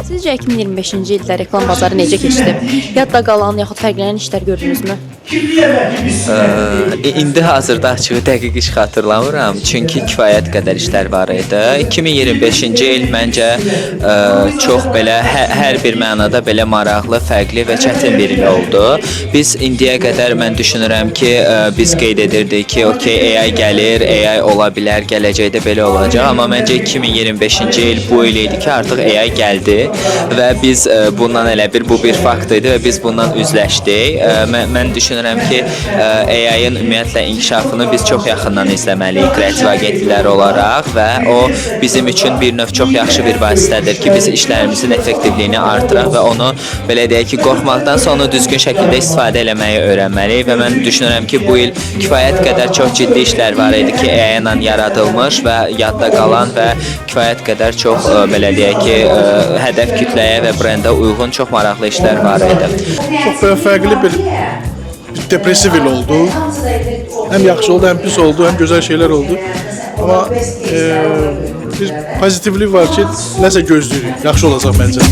Sizcə 2025-ci ildə reklam bazarı necə keçdi? Yadda qalan yaxud fərqlənən işlər gördünüzmü? İndi hazırda açığı dəqiq iş xatırlamıram, çünki kifayət qədər işlər var idi. 2025-ci il məncə çox belə hər bir mənada belə maraqlı, fərqli və çətin bir il oldu. Biz indiyə qədər mən düşünürəm ki, biz qeyd edirdik ki, okey, AI gəlir, AI ola bilər, gələcəkdə belə olacaq, amma məncə 2025-ci il bu il idi ki, artıq AI gəldi və biz bundan elə bu bir fakt idi və biz bundan üzləşdik. Mən düşünürəm ki, AI-ın ümumiyyətlə inkişafını biz çox yaxından izləməliyik kreativ agentliklər olaraq və o bizim üçün bir növ çox yaxşı bir vasitədir ki, biz işlərimizin effektivliyini artıraq və onu belə deyək ki, qorxmaqdansa onu düzgün şəkildə istifadə eləməyi öyrənməliyik və mən düşünürəm ki, bu il kifayət qədər çox ciddi işlər var idi ki, AI ilə yaradılmış və yadda qalan və kifayət qədər çox belə deyək ki, hədəf kütləyə və brenda uyğun çox maraqlı işlər var idi. Çox fərqli bir depressiv il oldu. Həm yaxşı oldu, həm pis oldu, həm gözəl şeylər oldu. Amma bir pozitivlik var ki, nəsə gözləyirik. Yaxşı olacaq məncə.